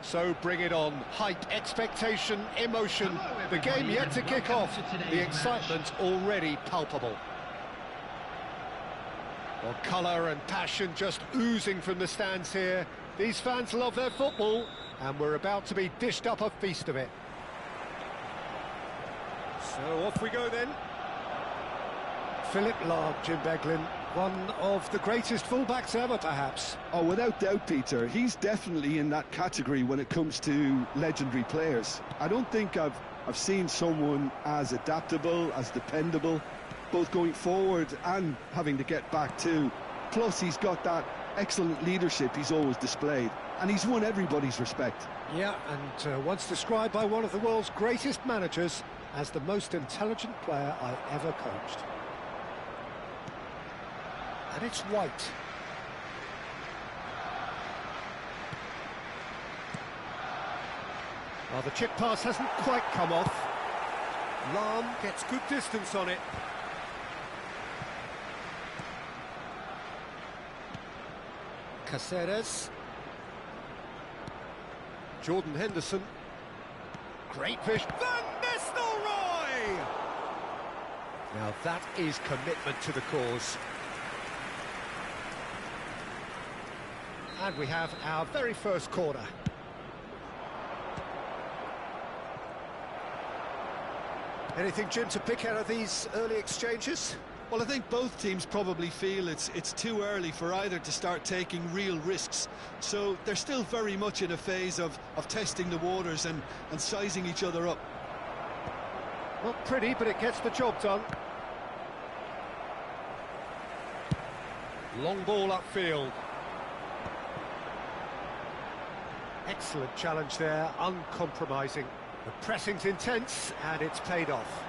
So bring it on. Hype, expectation, emotion. The game yet to kick off. The excitement already palpable. Well, colour and passion just oozing from the stands here. These fans love their football, and we're about to be dished up a feast of it. So off we go then. Philip Lahm, Jim Beglin, one of the greatest fullbacks ever, perhaps. Oh, without doubt, Peter. He's definitely in that category when it comes to legendary players. I don't think I've seen someone as adaptable, as dependable, both going forward and having to get back too. Plus, he's got that excellent leadership he's always displayed, and he's won everybody's respect. Yeah, and once described by one of the world's greatest managers as the most intelligent player I ever coached. And it's White. Well, the chip pass hasn't quite come off. Lahm gets good distance on it. Caceres. Jordan Henderson. Great fish. Van Nistelrooy! Now that is commitment to the cause. And we have our very first corner. Anything, Jim, to pick out of these early exchanges? Well, I think both teams probably feel it's too early for either to start taking real risks. So they're still very much in a phase of testing the waters and sizing each other up. Not pretty, but it gets the job done. Long ball upfield. Excellent challenge there, uncompromising. The pressing's intense, and it's paid off.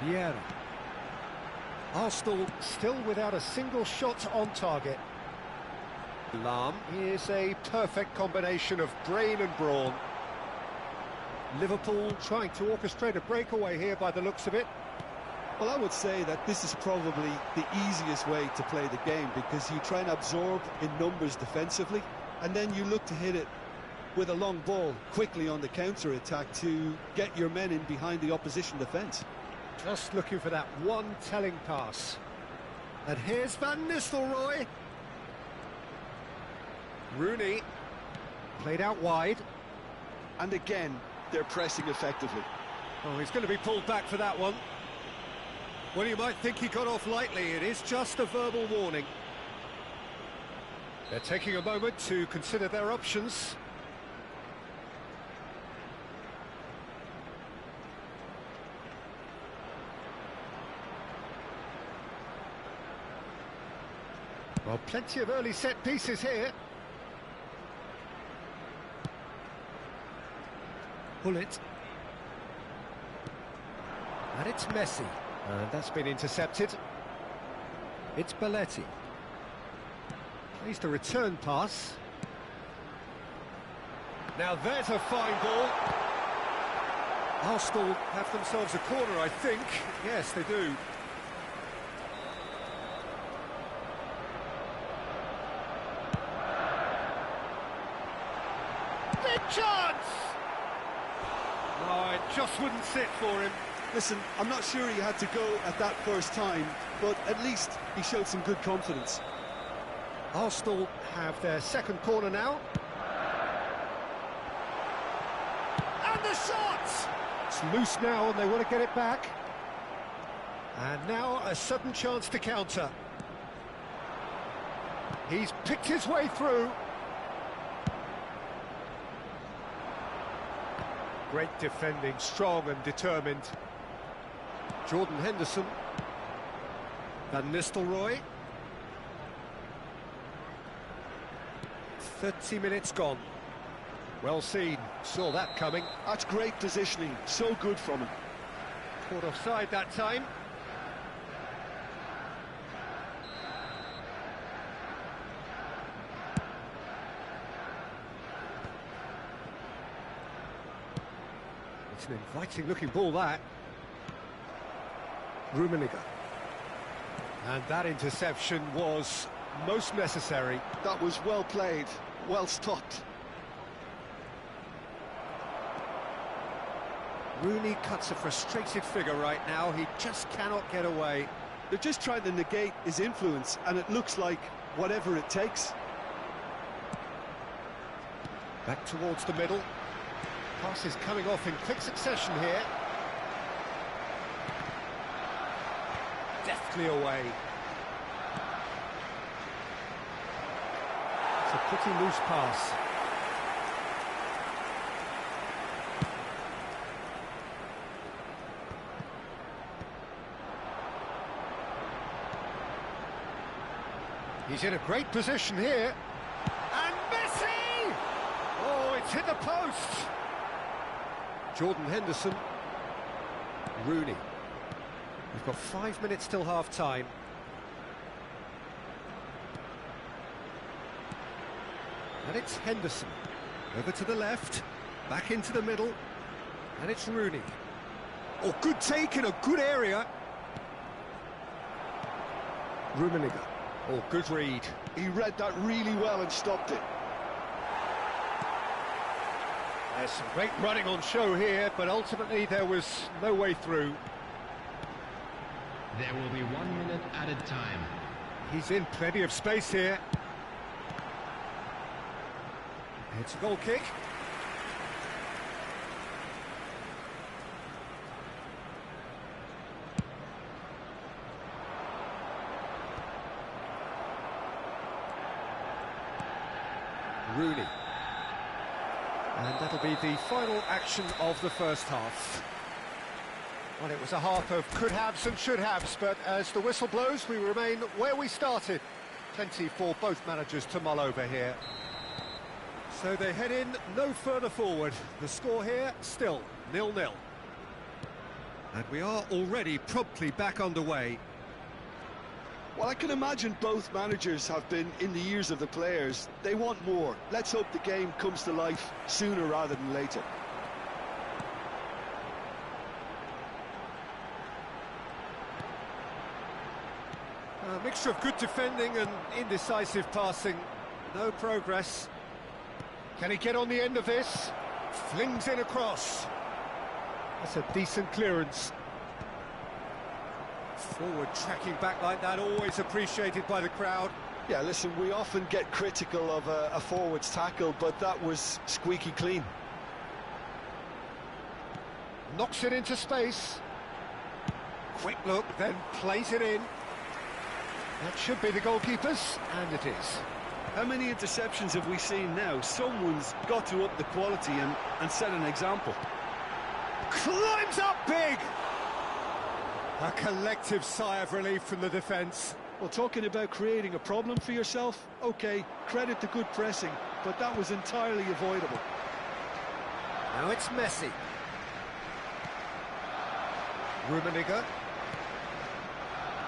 Vieira. Arsenal still without a single shot on target. Lahm is a perfect combination of brain and brawn. Liverpool trying to orchestrate a breakaway here by the looks of it. Well, I would say that this is probably the easiest way to play the game, because you try and absorb in numbers defensively, and then you look to hit it with a long ball quickly on the counter-attack to get your men in behind the opposition defence. Just looking for that one telling pass. And here's Van Nistelrooy. Rooney. Played out wide. And again, they're pressing effectively. Oh, he's going to be pulled back for that one. Well, you might think he got off lightly. It is just a verbal warning. They're taking a moment to consider their options. Well, plenty of early set pieces here. Bullet. And it's Messi. And that's been intercepted. It's Belletti. Plays the return pass. Now there's a fine ball. Arsenal have themselves a corner, I think. Yes, they do. Big chance! No, it just wouldn't sit for him. Listen, I'm not sure he had to go at that first time, but at least he showed some good confidence. Arsenal have their second corner now. And the shot! It's loose now and they want to get it back. And now a sudden chance to counter. He's picked his way through. Great defending, strong and determined. Jordan Henderson. Van Nistelrooy. 30 minutes gone. Well seen, saw that coming. That's great positioning, so good from him. Caught offside that time. It's an inviting looking ball, that. Rummenigge. And that interception was most necessary. That was well played, well stopped. Rooney cuts a frustrated figure right now. He just cannot get away. They're just trying to negate his influence, and it looks like whatever it takes. Back towards the middle. Passes coming off in quick succession here. Deftly away. It's a pretty loose pass. He's in a great position here. And Messi! Oh, it's hit the post! Jordan Henderson. Rooney. We've got 5 minutes till half-time. And it's Henderson. Over to the left. Back into the middle. And it's Rooney. Oh, good take in a good area. Rummenigge. Oh, good read. He read that really well and stopped it. There's some great running on show here, but ultimately there was no way through. There will be 1 minute added time. He's in plenty of space here. It's a goal kick. Rooney. And that'll be the final action of the first half. Well, it was a half of could-haves and should-haves, but as the whistle blows, we remain where we started. Plenty for both managers to mull over here. So they head in no further forward. The score here, still 0-0. And we are already promptly back underway. Well, I can imagine both managers have been in the ears of the players. They want more. Let's hope the game comes to life sooner rather than later. A mixture of good defending and indecisive passing. No progress. Can he get on the end of this? Flings in across. That's a decent clearance. Forward tracking back like that, always appreciated by the crowd. Yeah, listen, we often get critical of a forward's tackle, but that was squeaky clean. Knocks it into space. Quick look, then plays it in. That should be the goalkeeper's, and it is. How many interceptions have we seen now? Someone's got to up the quality and set an example. Climbs up big! A collective sigh of relief from the defence. Well, talking about creating a problem for yourself, OK, credit the good pressing, but that was entirely avoidable. Now it's Messi. Rummenigge.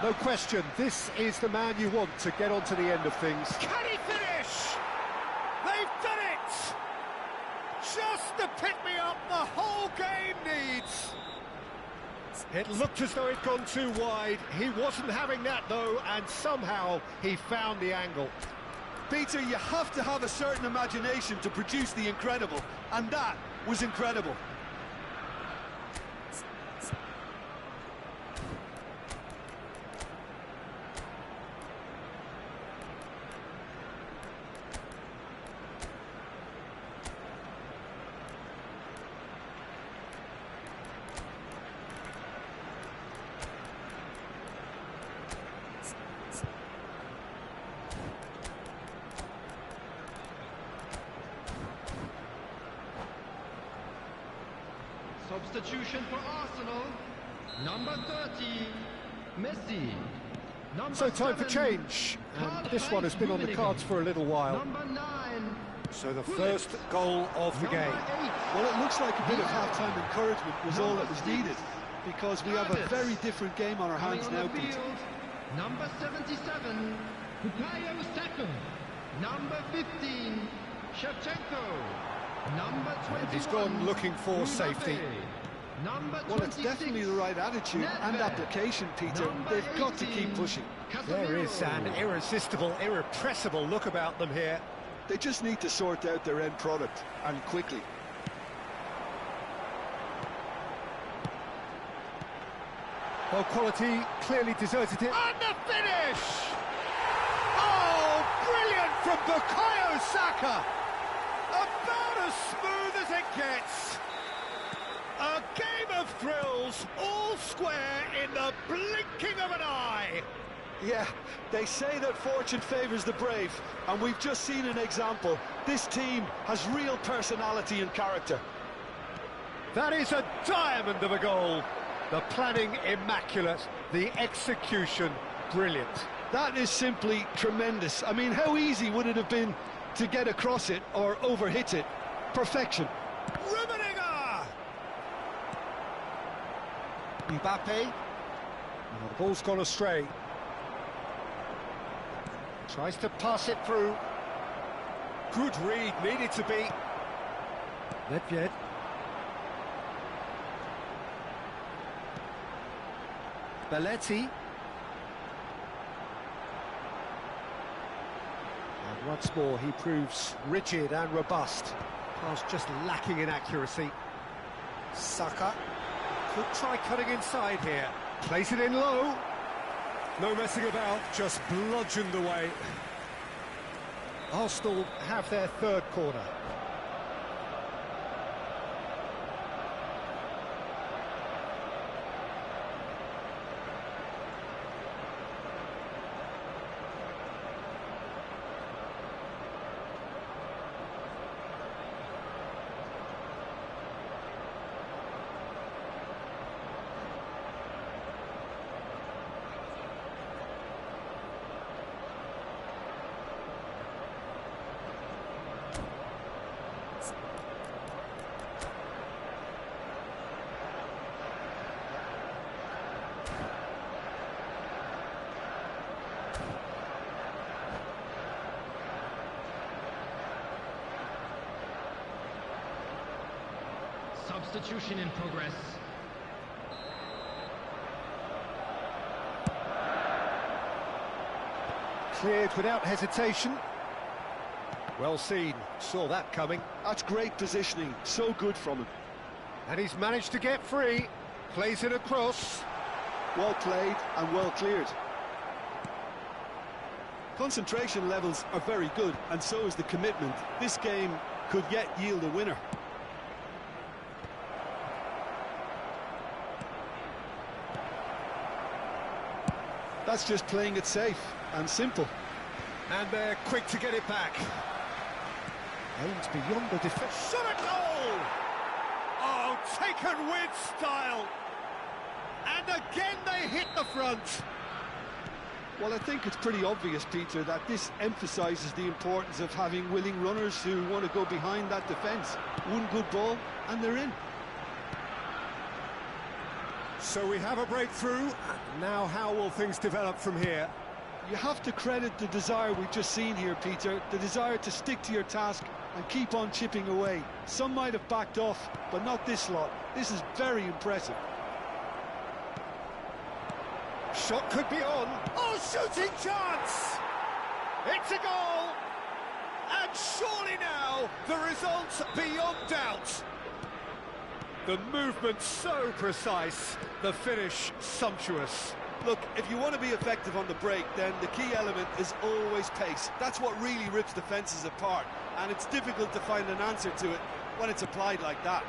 No question, this is the man you want to get onto the end of things. Can he finish? They've done it! Just the pick-me-up the whole game needs. It looked as though it'd gone too wide. He wasn't having that, though, and somehow he found the angle. Peter, you have to have a certain imagination to produce the incredible, and that was incredible. Substitution for Arsenal, number 30, Messi. So time for change, and this one has been on the cards for a little while. Number 9. So the first goal of the game. Well, it looks like a bit of half-time encouragement was all that was needed, because we have a very different game on our hands now, Peter. Number 77, Bukayo Saka. Number 15, Shevchenko. Number 21. And he's gone looking for safety. Number 26. Well, it's definitely the right attitude and application, Peter. Number They've got to 18. keep pushing. There is an irresistible, irrepressible look about them here. They just need to sort out their end product, and quickly. Well, quality clearly deserted it. And the finish! Oh, brilliant from Bukayo Saka! About as smooth as it gets. A game of thrills, all square in the blinking of an eye. Yeah, they say that fortune favours the brave, and we've just seen an example. This team has real personality and character. That is a diamond of a goal. The planning immaculate, the execution brilliant. That is simply tremendous. I mean, how easy would it have been to get across it or overhit it? Perfection. Rummenigge! Mbappe. Oh, the ball's gone astray. Tries to pass it through. Good read, needed to be. Nedved. Belletti. And once more he proves rigid and robust. Pass just lacking in accuracy. Saka could try cutting inside here. Plays it in low. No messing about, just bludgeoned away. Arsenal have their third corner. Substitution in progress. Cleared without hesitation. Well seen, saw that coming. That's great positioning, so good from him. And he's managed to get free. Plays it across. Well played and well cleared. Concentration levels are very good, and so is the commitment. This game could yet yield a winner. That's just playing it safe and simple. And they're quick to get it back. Aims beyond the defence. Shot a goal! Oh, taken with style. And again they hit the front. Well, I think it's pretty obvious, Peter, that this emphasises the importance of having willing runners who want to go behind that defence. One good ball and they're in. So we have a breakthrough. Now how will things develop from here? You have to credit the desire we've just seen here, Peter, the desire to stick to your task and keep on chipping away. Some might have backed off, but not this lot. This is very impressive. Shot could be on. Oh, shooting chance! It's a goal! And surely now, the result's beyond doubt. The movement so precise, the finish sumptuous. Look, if you want to be effective on the break, then the key element is always pace. That's what really rips defences apart, and it's difficult to find an answer to it when it's applied like that.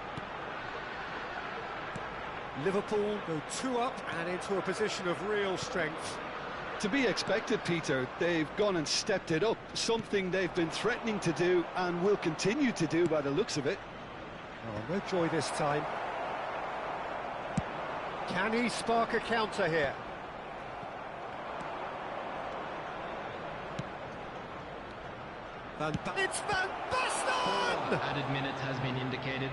Liverpool go 2 up and into a position of real strength. To be expected, Peter. They've gone and stepped it up, something they've been threatening to do and will continue to do by the looks of it. Oh, no joy this time. Can he spark a counter here? It's Van Basten! Added minute has been indicated.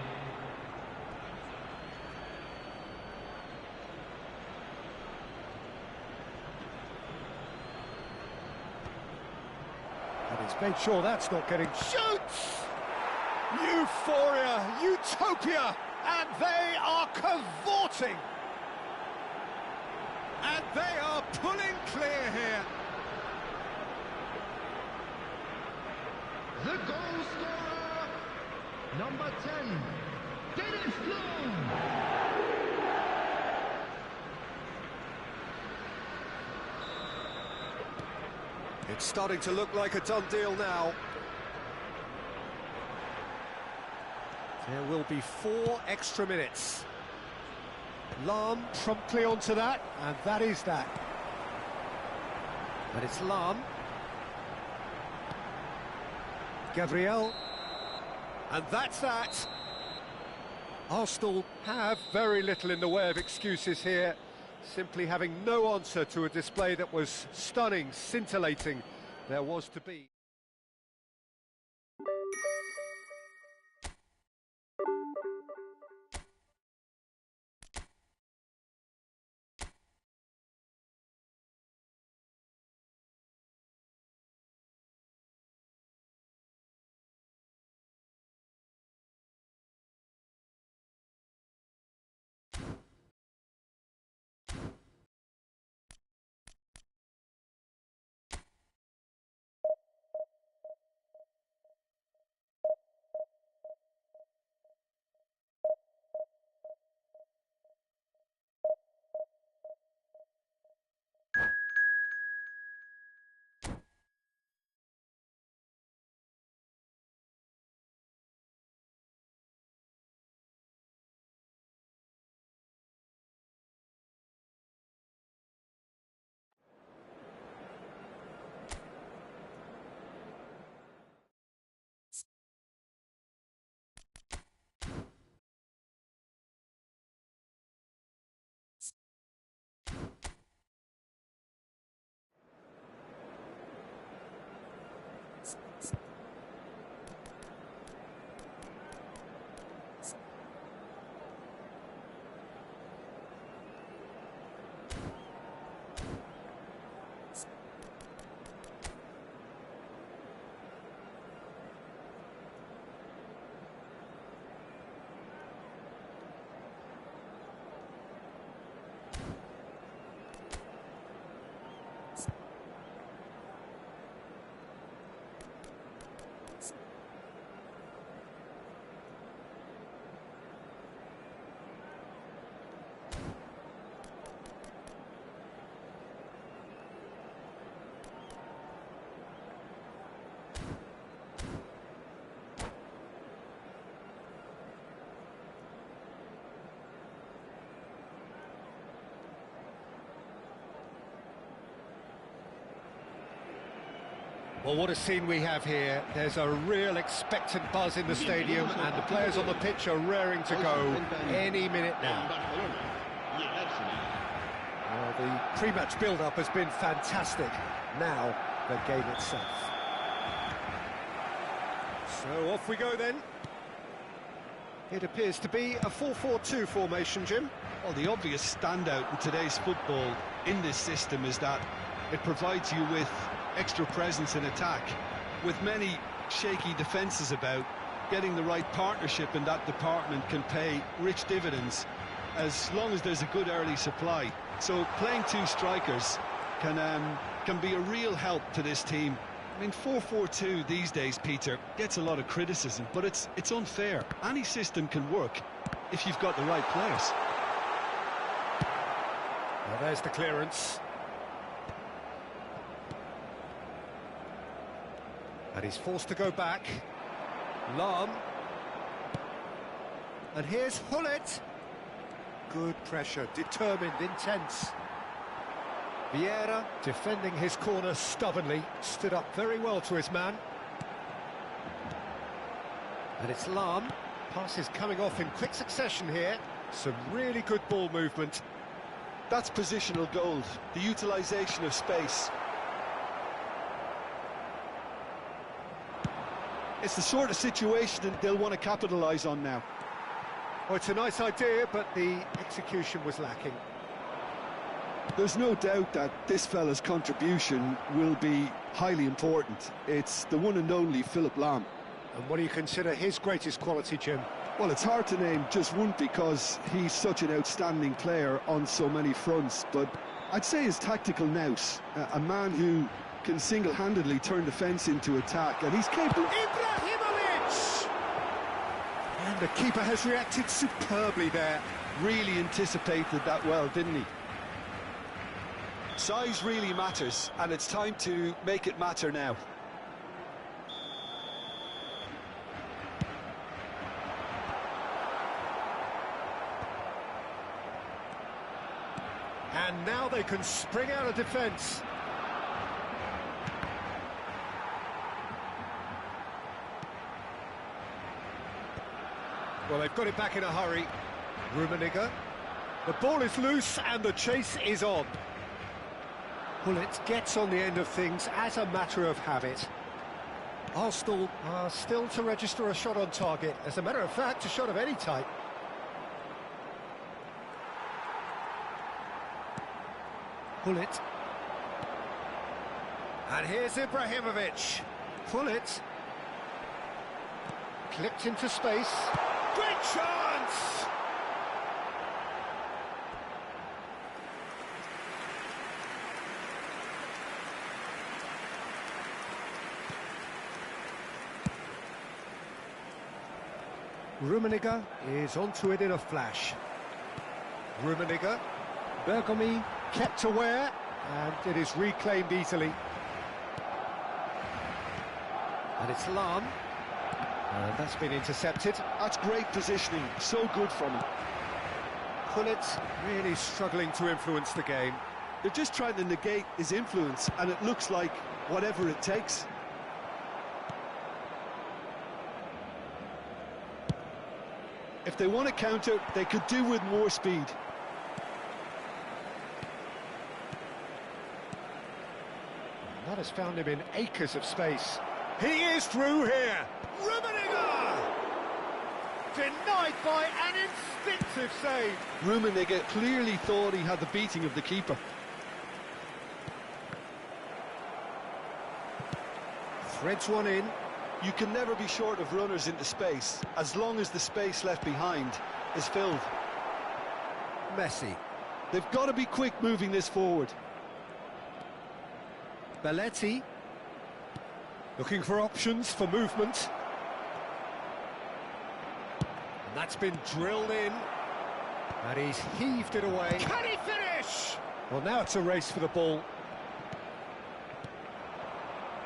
And he's made sure that's not getting... Shoots! Euphoria, utopia, And they are cavorting. And they are pulling clear here. The goal scorer, number 10, Dennis Long. It's starting to look like a done deal now. There will be 4 extra minutes. Lahm promptly onto that, and that is that. And it's Lahm. Gabriel. And that's that. Arsenal have very little in the way of excuses here, simply having no answer to a display that was stunning, scintillating. There was to be. Well, what a scene we have here. There's a real expectant buzz in the stadium, and the players on the pitch are raring to go any minute now. Well, the pre-match build-up has been fantastic. Now, the game itself. So off we go then. It appears to be a 4-4-2 formation, Jim. Well, the obvious standout in today's football in this system is that it provides you with extra presence in attack. With many shaky defences about, getting the right partnership in that department can pay rich dividends as long as there's a good early supply. So playing 2 strikers can be a real help to this team. I mean, 4-4-2 these days, Peter, gets a lot of criticism, but it's unfair. Any system can work if you've got the right players. Well, there's the clearance. And he's forced to go back. Lahm. And here's Hullet. Good pressure, determined, intense. Vieira, defending his corner stubbornly, stood up very well to his man. And it's Lahm. Passes coming off in quick succession here. Some really good ball movement. That's positional gold, the utilisation of space. It's the sort of situation that they'll want to capitalise on now. Well, it's a nice idea, but the execution was lacking. There's no doubt that this fella's contribution will be highly important. It's the one and only Philipp Lahm. And what do you consider his greatest quality, Jim? Well, it's hard to name just one because he's such an outstanding player on so many fronts, but I'd say his tactical nous, a man who can single-handedly turn defence into attack, and he's capable... Ibrahimovic! And the keeper has reacted superbly there. Really anticipated that well, didn't he? Size really matters, and it's time to make it matter now. And now they can spring out of defence. Well, they've got it back in a hurry. Rummenigge. The ball is loose and the chase is on. Gullit gets on the end of things as a matter of habit. Arsenal are still to register a shot on target. As a matter of fact, a shot of any type. Gullit. And here's Ibrahimovic. Gullit. Clipped into space. Great chance! Rummenigge is onto it in a flash. Rummenigge. Bergomi kept aware, and it is reclaimed easily. And it's Lahm. And that's been intercepted. That's great positioning, so good from him. Gullit really struggling to influence the game. They're just trying to negate his influence, and it looks like whatever it takes. If they want to counter, they could do with more speed. That has found him in acres of space. He is through here. Rummenigge! Denied by an instinctive save. Rummenigge clearly thought he had the beating of the keeper. Threads one in. You can never be short of runners into space, as long as the space left behind is filled. Messi. They've got to be quick moving this forward. Belletti. Looking for options for movement. And that's been drilled in. And he's heaved it away. Can he finish? Well, now it's a race for the ball.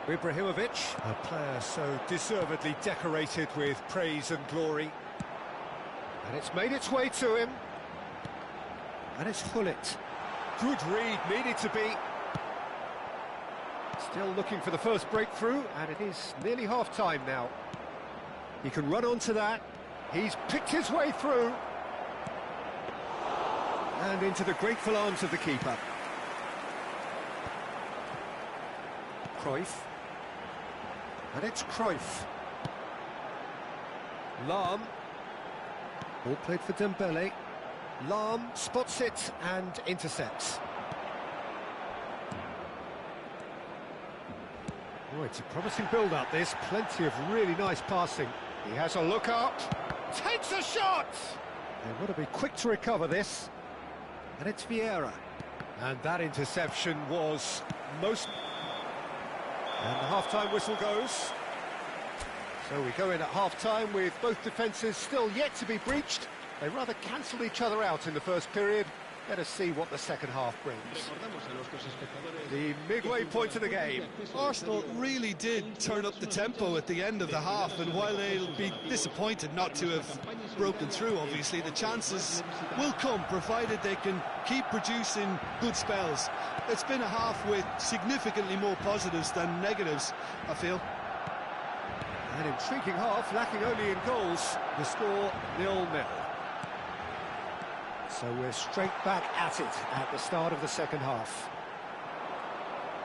Ibrahimovic, a player so deservedly decorated with praise and glory. And it's made its way to him. And it's Gullit. Good read, needed to be. Still looking for the first breakthrough, and it is nearly half-time now. He can run onto that. He's picked his way through. And into the grateful arms of the keeper. Cruyff. And it's Cruyff. Lahm. Ball played for Dembele. Lahm spots it and intercepts. Oh, it's a promising build-up, this. Plenty of really nice passing. He has a look up. Takes a shot! They want to be quick to recover this. And it's Vieira. And that interception was most... And the half-time whistle goes. So we go in at half-time with both defences still yet to be breached. They rather cancelled each other out in the first period. Let us see what the second half brings. The midway point of the game. Arsenal really did turn up the tempo at the end of the half, and while they'll be disappointed not to have broken through, obviously, the chances will come, provided they can keep producing good spells. It's been a half with significantly more positives than negatives, I feel. An intriguing half, lacking only in goals. The score 0-0. So we're straight back at it at the start of the second half.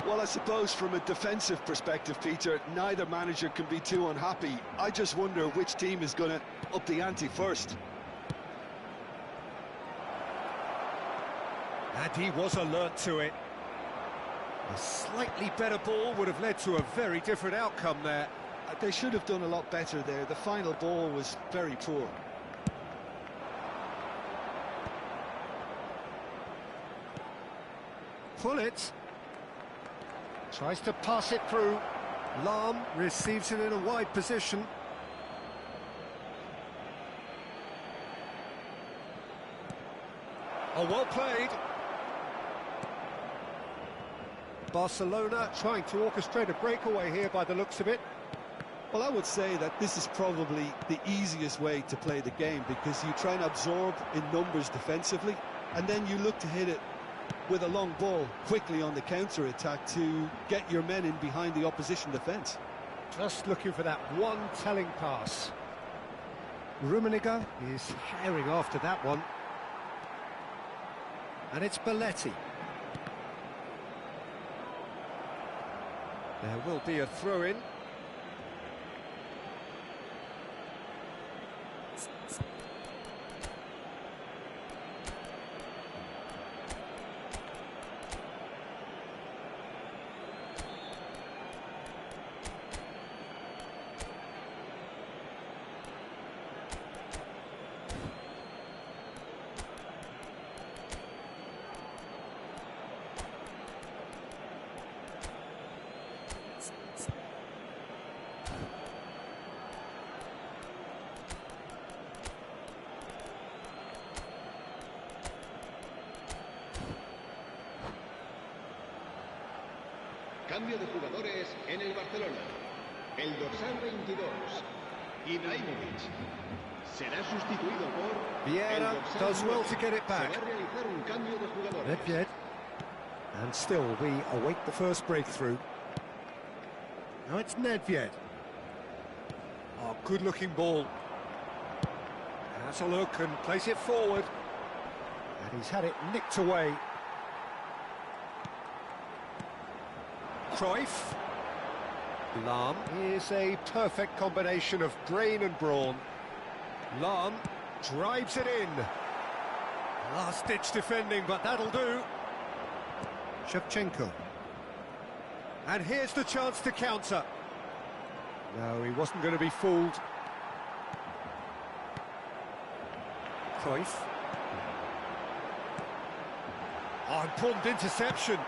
Well, I suppose from a defensive perspective, Peter, neither manager can be too unhappy. I just wonder which team is going to up the ante first. And he was alert to it. A slightly better ball would have led to a very different outcome there. They should have done a lot better there. The final ball was very poor. pull it. Tries to pass it through. Lahm receives it in a wide position. Oh, well played. Barcelona trying to orchestrate a breakaway here by the looks of it. Well, I would say that this is probably the easiest way to play the game, because you try and absorb in numbers defensively, and then you look to hit it with a long ball quickly on the counter-attack to get your men in behind the opposition defence. Just looking for that one telling pass. Rummenigge is herring after that one. And it's Belletti. There will be a throw-in. Cambio de jugadores en el Barcelona. El dorsal 22, Ibrahimovic, será sustituido por... Vieira does well to get it back. Se va a realizar un cambio de jugadores. Nedved. And still we await the first breakthrough. Now it's Nedved. Oh, good-looking ball. Has a look and plays it forward. And he's had it nicked away. Cruyff. Lahm is a perfect combination of brain and brawn. Lahm drives it in. Last-ditch defending, but that'll do. Shevchenko. And here's the chance to counter. No, he wasn't going to be fooled. Cruyff. Oh, important interception.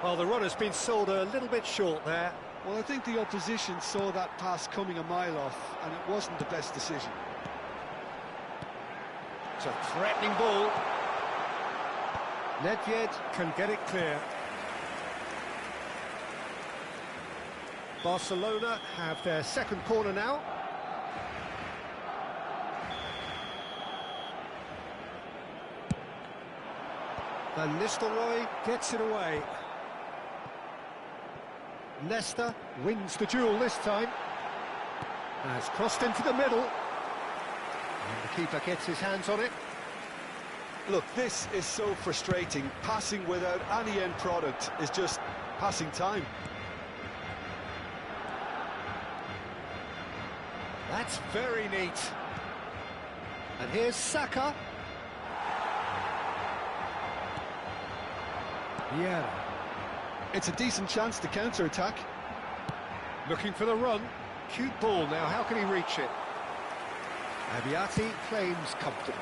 Well, the runner's been sold a little bit short there. Well, I think the opposition saw that pass coming a mile off, and it wasn't the best decision. It's a threatening ball. Nedved can get it clear. Barcelona have their second corner now. Van Nistelrooy gets it away. Nesta wins the duel this time. Has crossed into the middle. And the keeper gets his hands on it. Look, this is so frustrating. Passing without any end product is just passing time. That's very neat. And here's Saka. Yeah. It's a decent chance to counter-attack. Looking for the run. Cute ball now, how can he reach it? Abiati claims comfortably.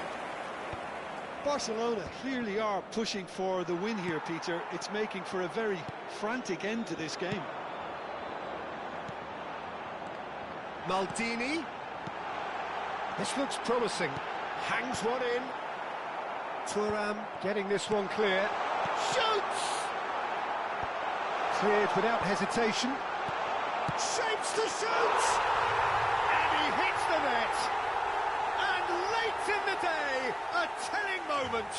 Barcelona clearly are pushing for the win here, Peter. It's making for a very frantic end to this game. Maldini. This looks promising. Hangs one in. Thuram getting this one clear. Shoots! Cleared without hesitation. Shapes to shoot! And he hits the net! And late in the day, a telling moment.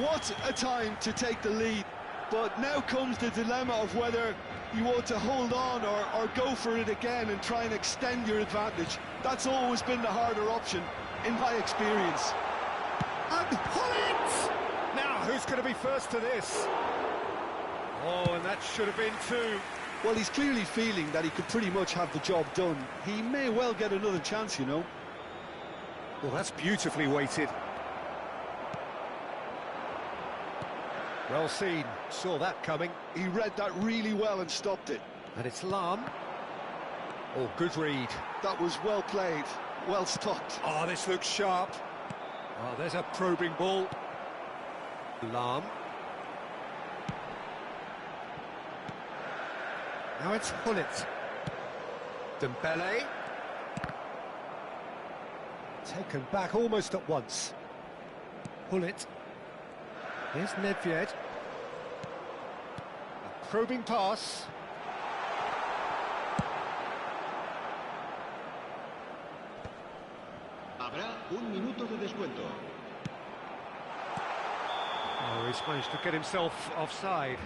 What a time to take the lead. But now comes the dilemma of whether you want to hold on or go for it again and try and extend your advantage. That's always been the harder option, in my experience. And pull it! Now, who's going to be first to this? Oh, and that should have been two. Well, he's clearly feeling that he could pretty much have the job done. He may well get another chance, you know. Well, that's beautifully weighted. Well seen, saw that coming. He read that really well and stopped it. And it's Lahm. Oh, good read. That was well played, well stopped. Oh, this looks sharp. Oh, there's a probing ball. Lahm. Now it's Hullet. Dembele. Taken back almost at once. Hullet. Here's Nedved. A probing pass. Habrá un minuto de descuento. Oh, he's managed to get himself offside.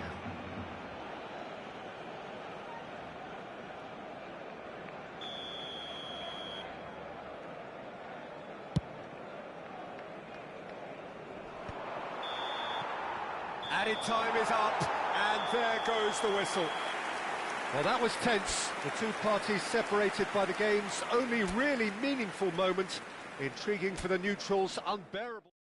Added time is up, and there goes the whistle. Well, that was tense. The two parties separated by the game's only really meaningful moment. Intriguing for the neutrals, unbearable.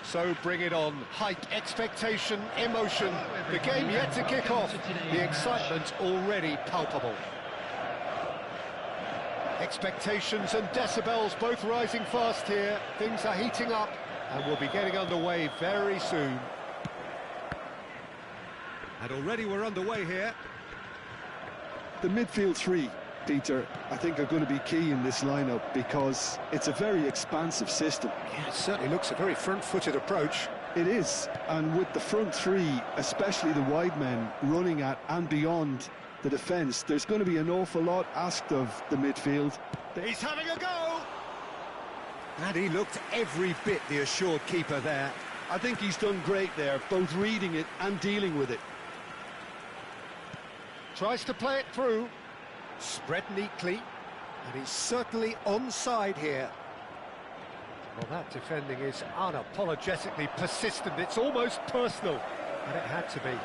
So bring it on. Hype, expectation, emotion. The game yet to kick off. The excitement already palpable. Expectations and decibels both rising fast here. Things are heating up and we'll be getting underway very soon. And already we're underway here. The midfield three, Peter, I think are going to be key in this lineup because it's a very expansive system. Yeah, it certainly looks a very front-footed approach. It is, and with the front three, especially the wide men, running at and beyond the defence, there's going to be an awful lot asked of the midfield. He's having a go! And he looked every bit the assured keeper there. I think he's done great there, both reading it and dealing with it. Tries to play it through. Spread neatly, and he's certainly onside here. Well, that defending is unapologetically persistent. It's almost personal, and it had to be.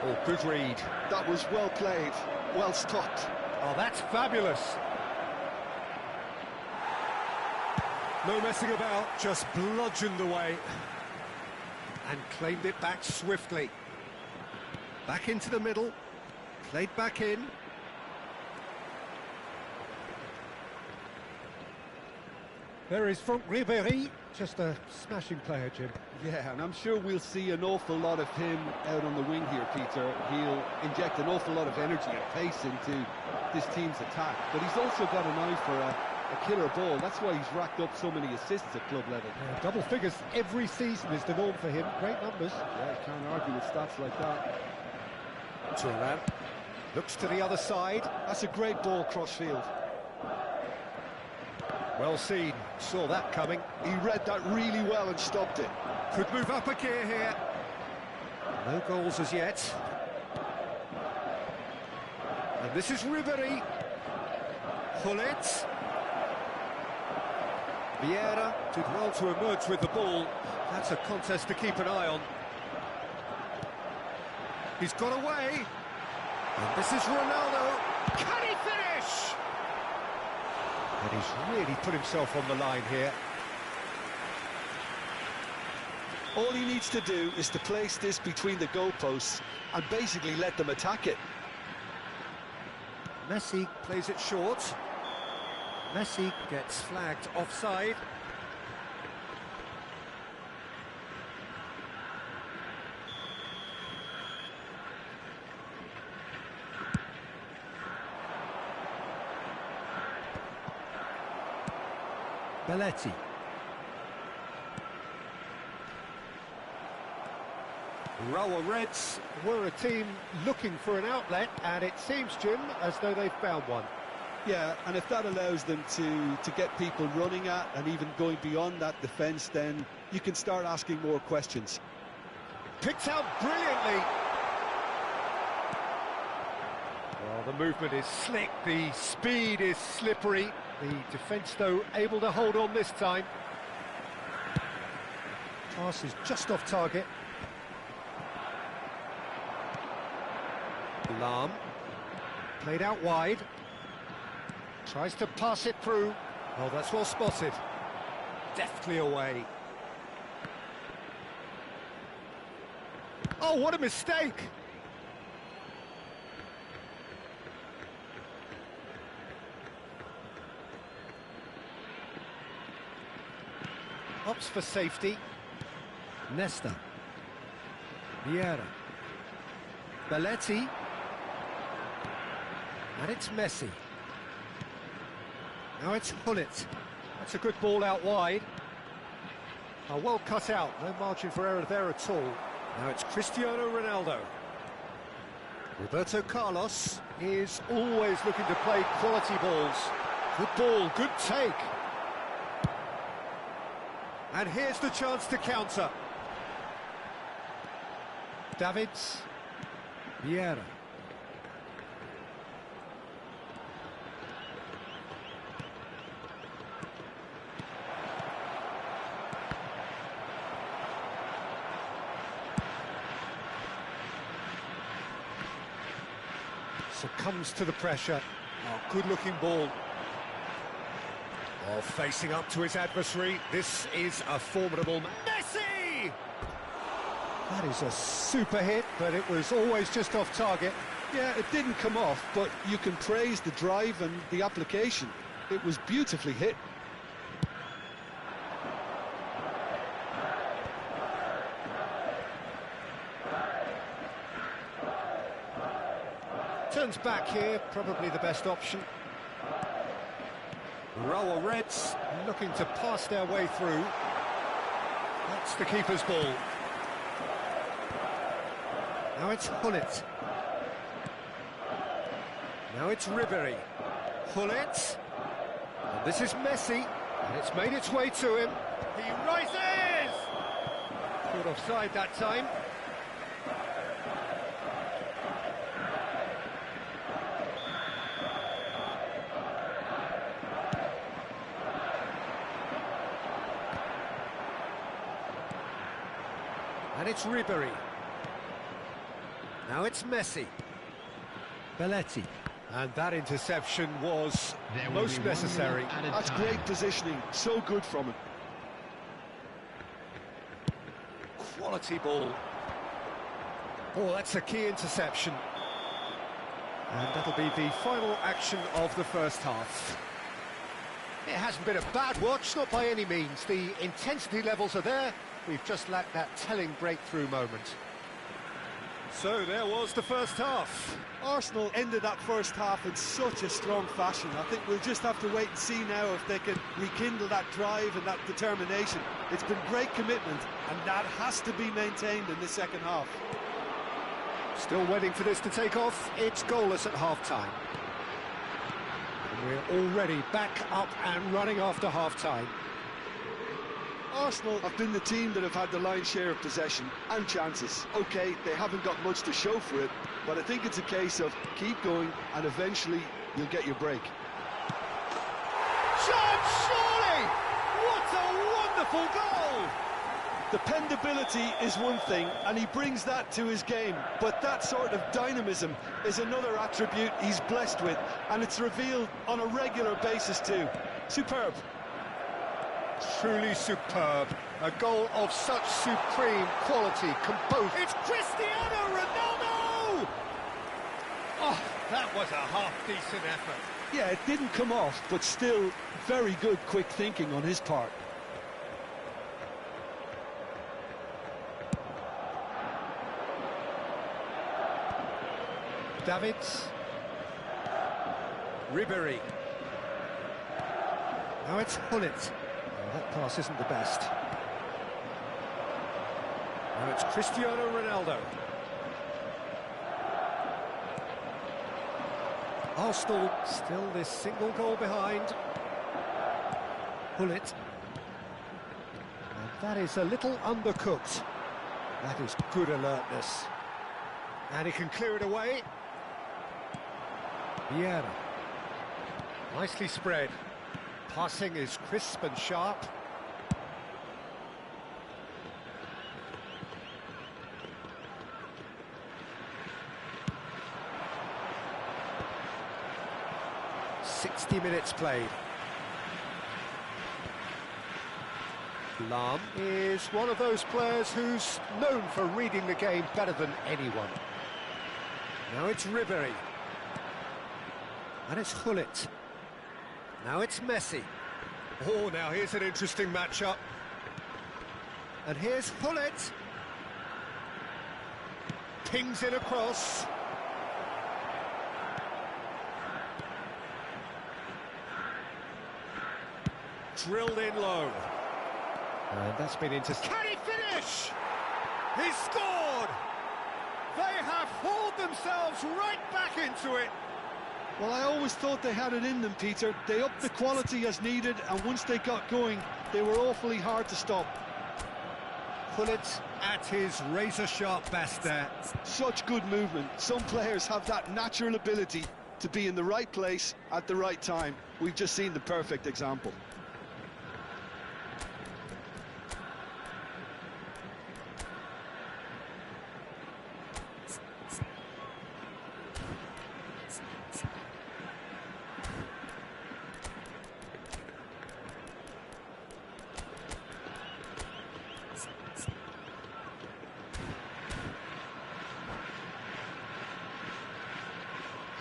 Oh, good read. That was well played, well stopped. Oh, that's fabulous. No messing about, just bludgeoned away. And claimed it back swiftly. Back into the middle. Played back in. There is Franck Ribéry. Just a smashing player, Jim. Yeah, and I'm sure we'll see an awful lot of him out on the wing here, Peter. He'll inject an awful lot of energy and pace into this team's attack, but he's also got an eye for a killer ball. That's why he's racked up so many assists at club level. Yeah, double figures every season is the norm for him. Great numbers. Yeah, you can't argue with stats like that. Turan looks to the other side. That's a great ball cross-field. Well seen, saw that coming. He read that really well and stopped it. Could move up a gear here. No goals as yet. And this is Ribery. Hullet. Vieira did well to emerge with the ball. That's a contest to keep an eye on. He's got away. And this is Ronaldo. Can he finish? And he's really put himself on the line here. All he needs to do is to place this between the goalposts and basically let them attack it. Messi plays it short. Messi gets flagged offside. Belletti. Rower Reds were a team looking for an outlet, and it seems, Jim, as though they've found one. Yeah, and if that allows them to get people running at and even going beyond that defence, then you can start asking more questions. Picked out brilliantly. Well, the movement is slick, the speed is slippery. The defence, though, able to hold on this time. Pass is just off target. Lahm, played out wide. Tries to pass it through. Oh, that's well spotted. Deftly away. Oh, what a mistake! Opts for safety. Nesta. Vieira. Belletti. And it's Messi. Now it's Hullet. That's a good ball out wide. Oh, well cut out. No margin for error there at all. Now it's Cristiano Ronaldo. Roberto Carlos is always looking to play quality balls. Good ball, good take. And here's the chance to counter. Davids. Vieira. Succumbs to the pressure. Oh, good-looking ball. Oh, facing up to his adversary. This is a formidable Messi! That is a super hit, but it was always just off target. Yeah, it didn't come off, but you can praise the drive and the application. It was beautifully hit. Turns back here, probably the best option. Rower Reds looking to pass their way through. That's the keeper's ball. Now it's Hullet. Now it's Ribery. Hullet. And this is Messi. And it's made its way to him. He rises! Caught offside that time. And it's Ribery. Now it's Messi. Belletti. And that interception was most necessary. That's great positioning. So good from him. Quality ball. Oh, that's a key interception. And that'll be the final action of the first half. It hasn't been a bad watch, not by any means. The intensity levels are there. We've just lacked that telling breakthrough moment. So there was the first half. Arsenal ended that first half in such a strong fashion. I think we'll just have to wait and see now if they can rekindle that drive and that determination. It's been great commitment, and that has to be maintained in the second half. Still waiting for this to take off. It's goalless at half-time. And we're already back up and running after half-time. Arsenal have been the team that have had the lion's share of possession and chances. OK, they haven't got much to show for it, but I think it's a case of keep going and eventually you'll get your break. Surely! What a wonderful goal! Dependability is one thing, and he brings that to his game, but that sort of dynamism is another attribute he's blessed with, and it's revealed on a regular basis too. Superb. Truly superb. A goal of such supreme quality, composed. It's Cristiano Ronaldo! Oh, that was a half-decent effort. Yeah, it didn't come off, but still very good quick thinking on his part. Davids. Ribéry. Now it's Hullet. That pass isn't the best. Now it's Cristiano Ronaldo. Arsenal still this single goal behind. Hullet. And that is a little undercooked. That is good alertness. And he can clear it away. Vieira. Nicely spread. Passing is crisp and sharp. .60 played. Lahm is one of those players who's known for reading the game better than anyone. Now it's Ribéry. And it's Hullet. Now it's Messi. Oh, now here's an interesting matchup. And here's Hullet. Pings in across. Drilled in low. And that's been into... Can he finish? He scored! They have hauled themselves right back into it. Well, I always thought they had it in them, Peter. They upped the quality as needed, and once they got going, they were awfully hard to stop. Hullet at his razor-sharp best there. Such good movement. Some players have that natural ability to be in the right place at the right time. We've just seen the perfect example.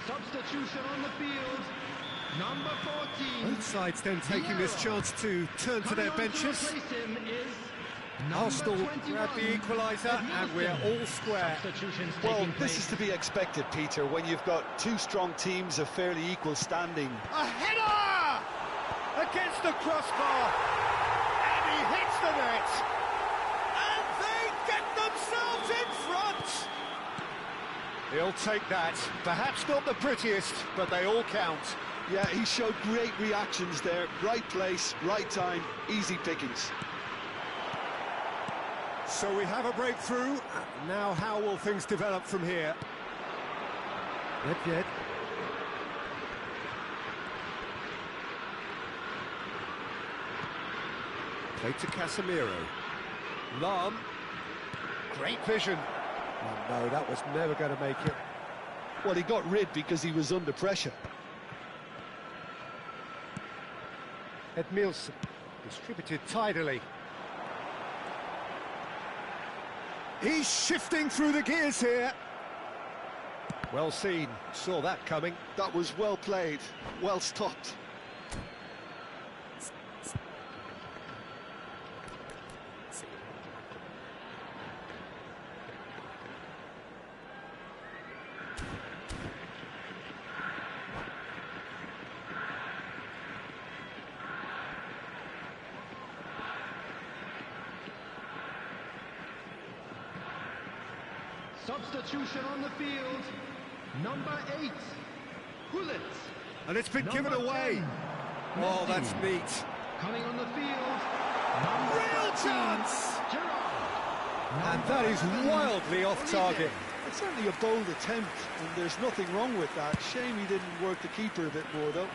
Substitution on the field, number 14. Both sides then taking this chance to turn to their benches. Arsenal grab the equaliser and we're all square. Well, this is to be expected, Peter, when you've got two strong teams of fairly equal standing. A header! Against the crossbar! And he hits the net! And they get themselves in front! He'll take that. Perhaps not the prettiest, but they all count. Yeah, he showed great reactions there. Right place, right time, easy pickings. So we have a breakthrough. Now how will things develop from here? Nedved. Played to Casemiro. Lahm. Great vision. Oh no, that was never going to make it. Well, he got rid because he was under pressure. Edmilson. Distributed tidily. He's shifting through the gears here. Well seen, saw that coming. That was well played, well stopped. Substitution on the field. Number 8, Hullet. And it's been given Number away. 10, Oh, Mendy. that's neat. Coming on the field. Number Real 13, chance! Gerrard. And that is wildly off target. It's certainly a bold attempt, and there's nothing wrong with that. Shame he didn't work the keeper a bit more, though.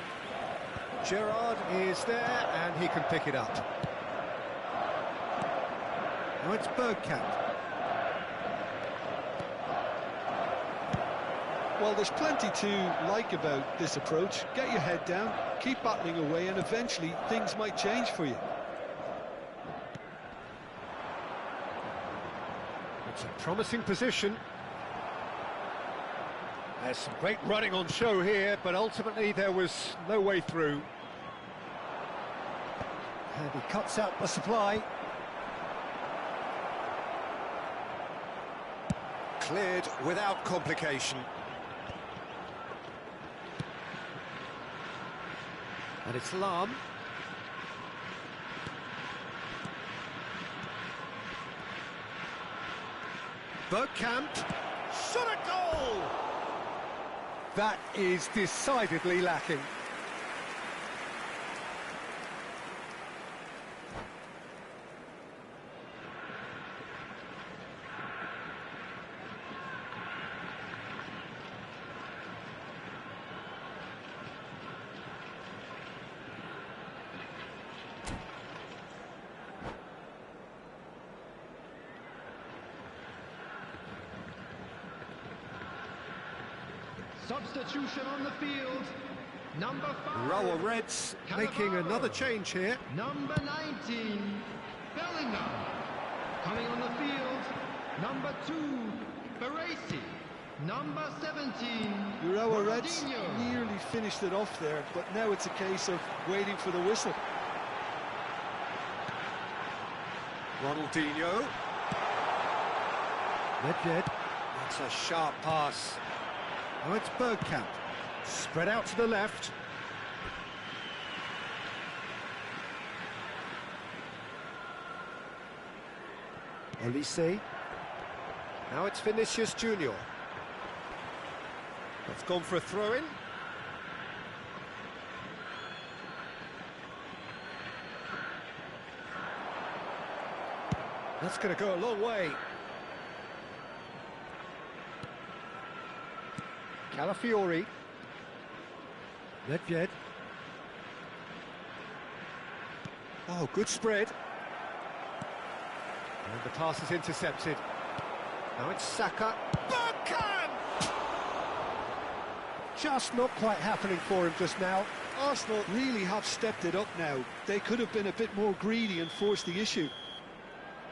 Gerrard is there, and he can pick it up. Now it's Bergkamp. Well, there's plenty to like about this approach. Get your head down, keep battling away, and eventually things might change for you. It's a promising position. There's some great running on show here, but ultimately there was no way through. And he cuts out the supply. Cleared without complication. And it's Lahm. Bergkamp. Shot a goal! That is decidedly lacking. Substitution on the field. Number 5. Urawa Reds making another change here. Number 19, Bellingham. Coming on the field. Number 2, Baresi. Number 17, Urawa Reds Ronaldinho. nearly finished it off there, but now it's a case of waiting for the whistle. Ronaldinho. Nedved. That's a sharp pass. Now it's Bergkamp. Spread out to the left. Olise. Now it's Vinicius Junior. That's gone for a throw-in. That's going to go a long way. Calafiori. Nedved. Oh, good spread. And the pass is intercepted. Now it's Saka. Bergkamp! Just not quite happening for him just now. Arsenal really have stepped it up now. They could have been a bit more greedy and forced the issue.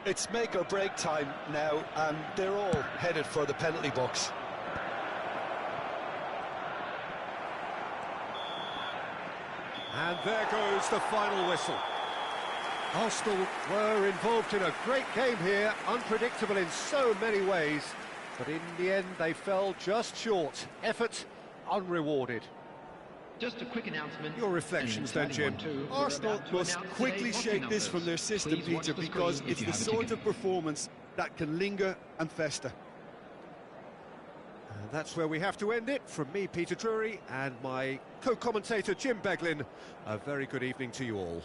It's make or break time now, and they're all headed for the penalty box. And there goes the final whistle. Arsenal were involved in a great game here, unpredictable in so many ways, but in the end they fell just short. Effort unrewarded. Just a quick announcement. Your reflections then, Jim. Arsenal must quickly shake this from their system, Peter, because it's the sort of performance that can linger and fester. And that's where we have to end it. From me, Peter Drury, and my co-commentator, Jim Beglin, a very good evening to you all.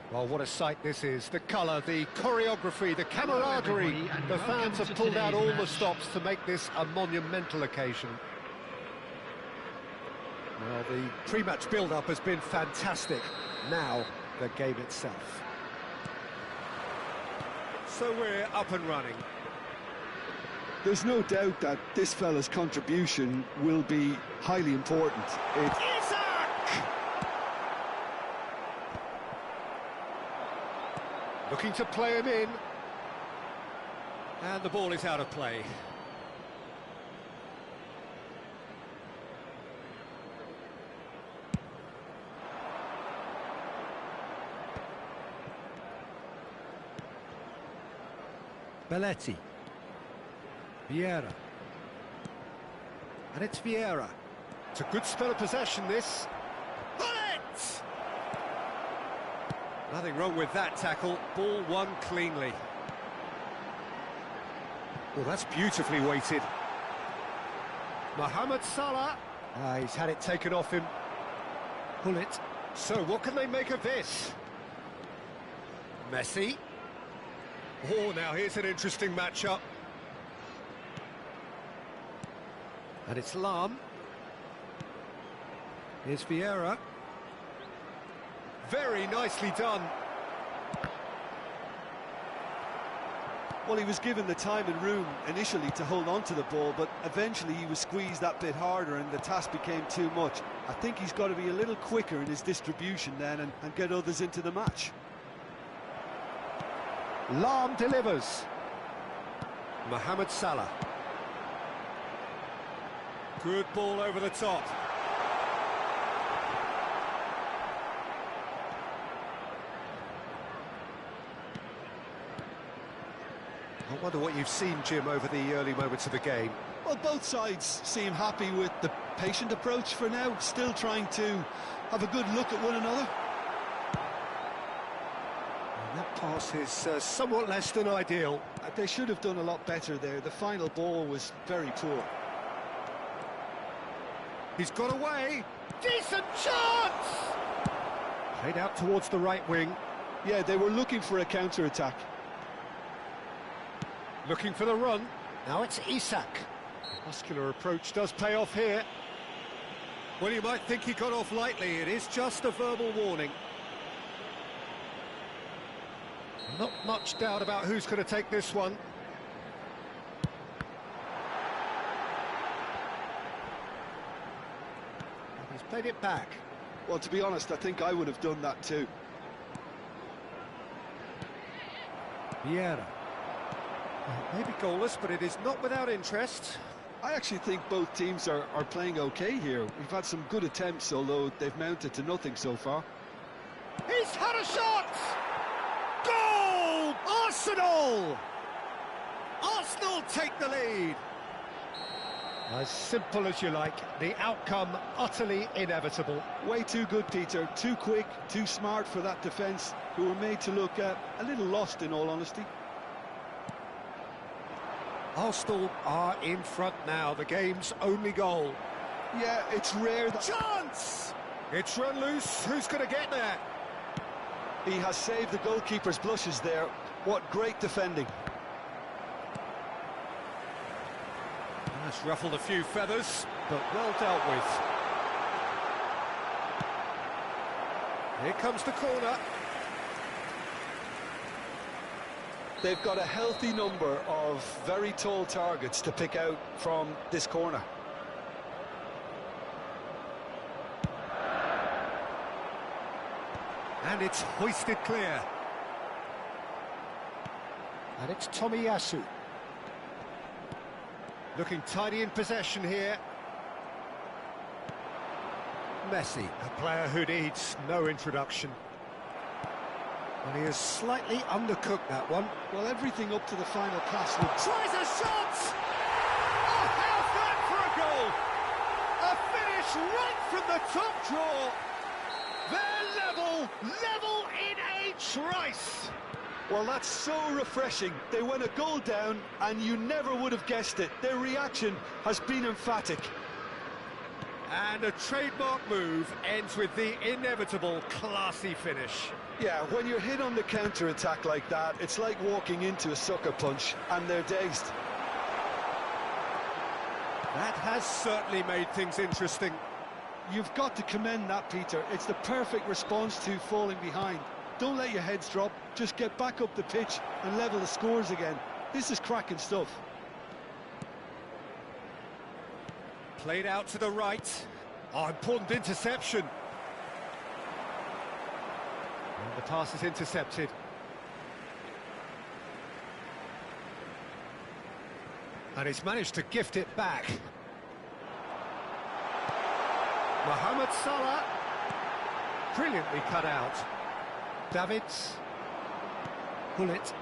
Well, what a sight this is. The colour, the choreography, the camaraderie. The fans have pulled out all the stops to make this a monumental occasion. Well, the pre-match build-up has been fantastic. Now, the game itself. So we're up and running. There's no doubt that this fella's contribution will be highly important. Looking to play him in. And the ball is out of play. Belletti. Vieira. And it's Vieira. It's a good spell of possession, this. Bullet! Nothing wrong with that tackle. Ball won cleanly. Well, that's beautifully weighted. Mohamed Salah. He's had it taken off him. Bullet. So, what can they make of this? Messi. Oh, now here's an interesting matchup. And it's Lam. Here's Vieira. Very nicely done. Well, he was given the time and room initially to hold on to the ball, but eventually he was squeezed that bit harder and the task became too much. I think he's got to be a little quicker in his distribution then and get others into the match. Lam delivers. Mohamed Salah. Good ball over the top. I wonder what you've seen, Jim, over the early moments of the game. Well, both sides seem happy with the patient approach for now, still trying to have a good look at one another. And that pass is somewhat less than ideal. They should have done a lot better there. The final ball was very poor. He's got away. Decent chance! Played out towards the right wing. Yeah, they were looking for a counter-attack. Looking for the run. Now it's Isak. Muscular approach does pay off here. Well, you might think he got off lightly. It is just a verbal warning. Not much doubt about who's going to take this one. He's played it back. Well, to be honest, I think I would have done that too. Vieira. Maybe goalless, but it is not without interest. I actually think both teams are playing okay here. We've had some good attempts, although they've mounted to nothing so far. He's had a shot! Goal! Arsenal! Arsenal take the lead. As simple as you like, the outcome utterly inevitable. Way too good, Peter. Too quick, too smart for that defence, who were made to look a little lost, in all honesty. Arsenal are in front now, the game's only goal. Yeah, it's rare that... Chance! It's run loose, who's going to get there? He has saved the goalkeeper's blushes there. What great defending. That's ruffled a few feathers, but well dealt with. Here comes the corner. They've got a healthy number of very tall targets to pick out from this corner. And it's hoisted clear. And it's Tomiyasu. Looking tidy in possession here. Messi, a player who needs no introduction. And he has slightly undercooked that one. Well, everything up to the final pass looks... Tries a shot! Oh, how's that for a goal? A finish right from the top draw. They're level in a trice. Well, that's so refreshing. They went a goal down, and you never would have guessed it. Their reaction has been emphatic. And a trademark move ends with the inevitable classy finish. Yeah, when you're hit on the counter-attack like that, it's like walking into a sucker punch, and they're dazed. That has certainly made things interesting. You've got to commend that, Peter. It's the perfect response to falling behind. Don't let your heads drop, just get back up the pitch and level the scores again. This is cracking stuff. Played out to the right. Oh, important interception. And the pass is intercepted. And he's managed to gift it back. Mohamed Salah. Brilliantly cut out. Davids. Bullet.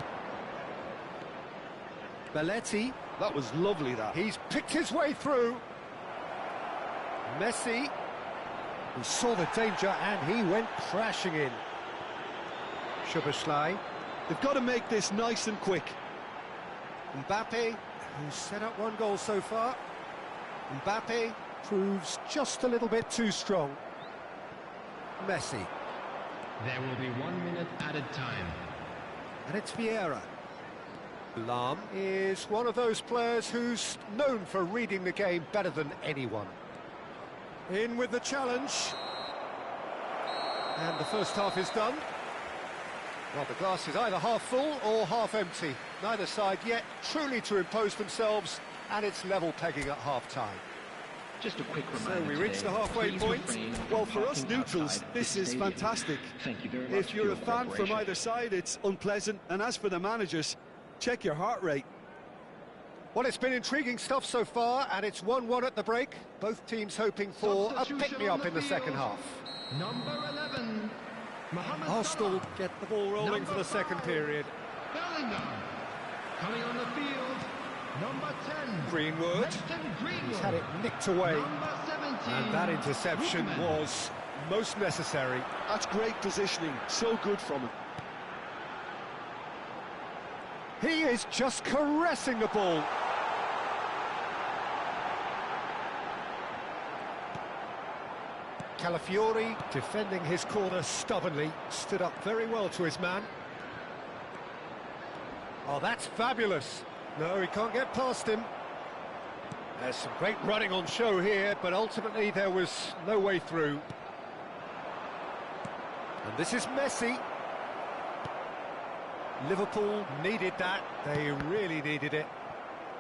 Belletti. That was lovely, that. He's picked his way through. Messi, who saw the danger and he went crashing in. Szoboszlai. They've got to make this nice and quick. Mbappe, who's set up one goal so far. Mbappe proves just a little bit too strong. Messi. There will be 1 minute added time. And it's Vieira. Lahm is one of those players who's known for reading the game better than anyone. In with the challenge. And the first half is done. Well, the glass is either half full or half empty. Neither side yet truly to impose themselves, and it's level pegging at half-time. Just a quick reminder. So we reach the halfway point. Well, for us neutrals, this is fantastic. Thank you very much. If you're a fan from either side, it's unpleasant. And as for the managers, check your heart rate. Well, it's been intriguing stuff so far, and it's 1-1 at the break. Both teams hoping for a pick-me-up in the second half. Number 11, Mohamed Arsenal Salah. get the ball rolling Number for the second 5, period. Bellingham. Coming on the field, number 10, Greenwood. He's had it nicked away. Number 17, And that interception Ruben. was most necessary. That's great positioning. So good from him. He is just caressing the ball. Calafiori defending his corner stubbornly, stood up very well to his man. Oh, that's fabulous. No, he can't get past him. There's some great running on show here, but ultimately there was no way through. And this is Messi. Liverpool needed that. They really needed it.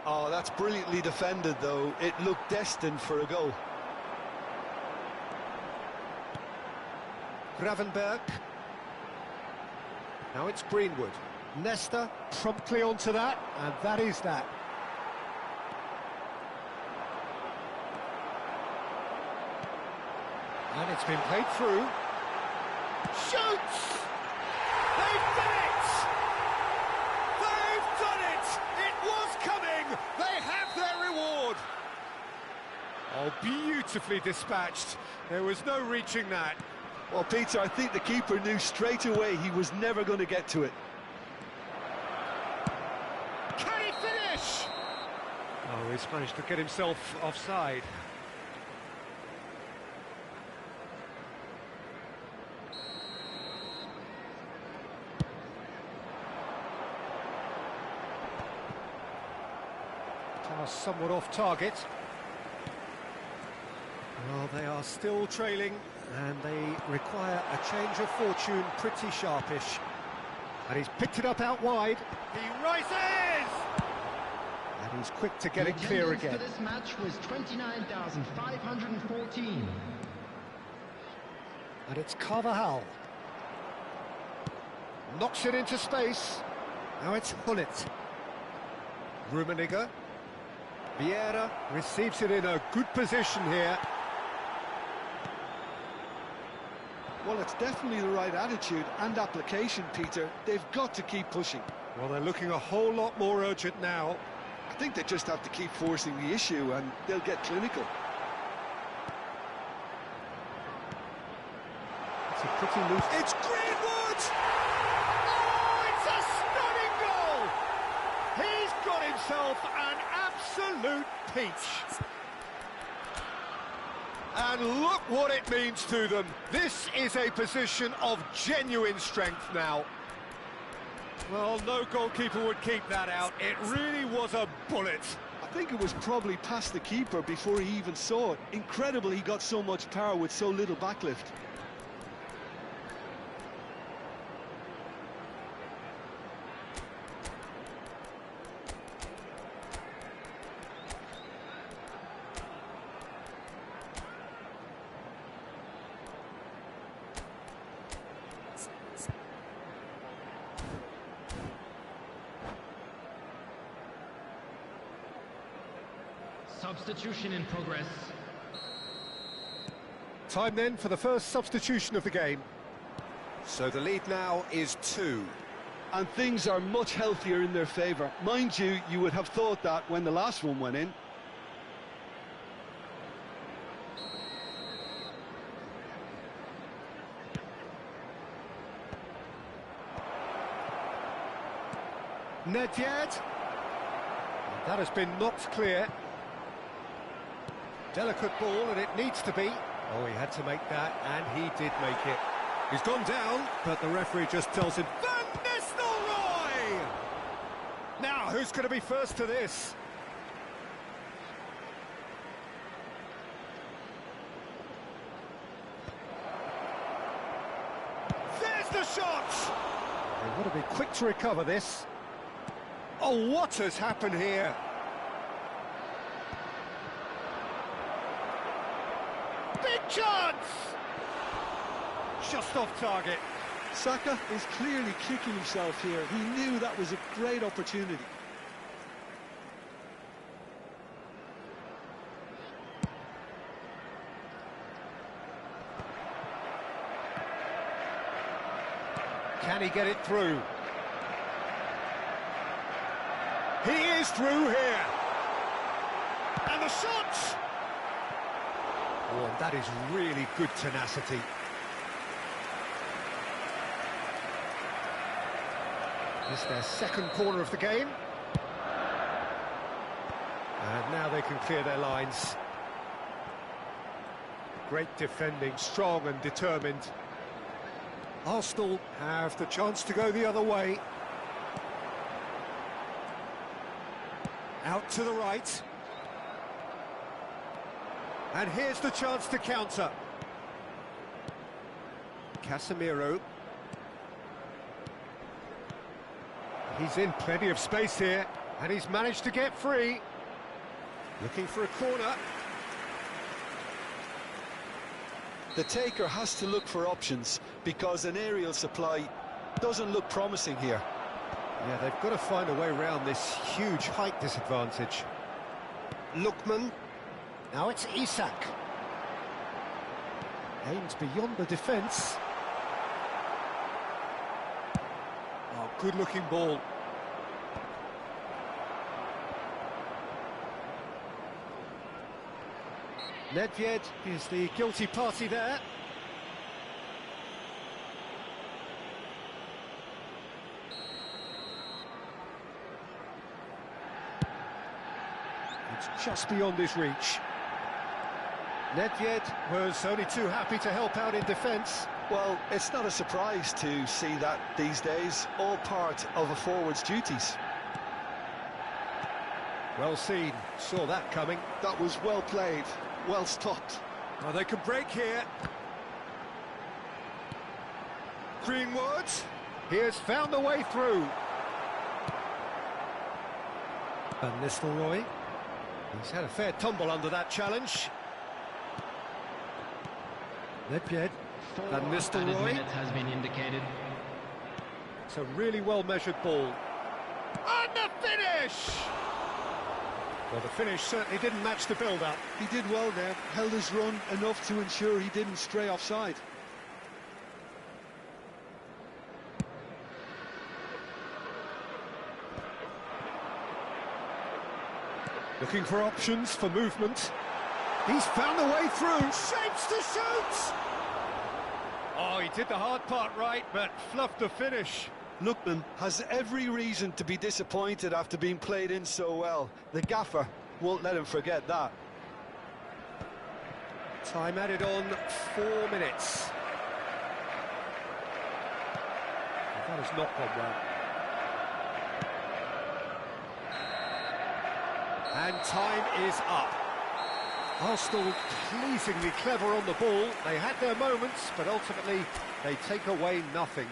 Oh, that's brilliantly defended, though. It looked destined for a goal. Gravenberg. Now it's Greenwood. Nesta promptly onto that, and that is that. And it's been played through. Shoots! They've done it! They've done it! It was coming! They have their reward! Oh, beautifully dispatched. There was no reaching that. Well, Peter, I think the keeper knew straight away he was never going to get to it. Can he finish? he's managed to get himself offside. Pass somewhat off target. Well, they are still trailing, and they require a change of fortune pretty sharpish. And he's picked it up out wide. He rises! And he's quick to get it clear again. The attendance for this match was 29,514. And it's Carvajal. Knocks it into space. Now it's Hullet. Rummenigge. Vieira receives it in a good position here. Well, it's definitely the right attitude and application, Peter. They've got to keep pushing. Well, they're looking a whole lot more urgent now. I think they just have to keep forcing the issue and they'll get clinical. It's a pretty loose... It's Greenwood! Oh, it's a stunning goal! He's got himself an absolute peach. And look what it means to them. This is a position of genuine strength now. Well, no goalkeeper would keep that out. It really was a bullet. I think it was probably past the keeper before he even saw it. Incredible he got so much power with so little backlift. Substitution in progress. Time then for the first substitution of the game. So the lead now is 2. And things are much healthier in their favour. Mind you, you would have thought that when the last one went in. Nedved. That has been knocked clear. Delicate ball, and it needs to be. Oh, he had to make that, and he did make it. He's gone down, but the referee just tells him, Van Nistelrooy! Now, who's going to be first to this? There's the shot! They want to be quick to recover this. Oh, what has happened here? Big chance! Just off target. Saka is clearly kicking himself here. He knew that was a great opportunity. Can he get it through? He is through here. And the shot! Oh, and that is really good tenacity. This is their second corner of the game. And now they can clear their lines. Great defending, strong and determined. Arsenal have the chance to go the other way. Out to the right. And here's the chance to counter. Casemiro. He's in plenty of space here, and he's managed to get free. Looking for a corner. The taker has to look for options because an aerial supply doesn't look promising here. Yeah, they've got to find a way around this huge height disadvantage. Lookman. Now it's Isak. Aims beyond the defence. Oh, good-looking ball. Nedved is the guilty party there. It's just beyond his reach. Nedved was only too happy to help out in defence. Well, it's not a surprise to see that these days, all part of a forward's duties. Well seen, saw that coming. That was well played, well stopped. Well, they can break here. Greenwood, he has found a way through. Van Nistelrooy, he's had a fair tumble under that challenge. Nedved, Van Nistelrooy. Minute has been indicated. It's a really well-measured ball. And the finish! Well, the finish certainly didn't match the build-up. He did well there, held his run enough to ensure he didn't stray offside. Looking for options for movement. He's found a way through. Shapes to shoot! Oh, he did the hard part right, but fluffed the finish. Lookman has every reason to be disappointed after being played in so well. The gaffer won't let him forget that. Time added on 4 minutes. That has not gone well. And time is up. Arsenal pleasingly clever on the ball. They had their moments, but ultimately they take away nothing.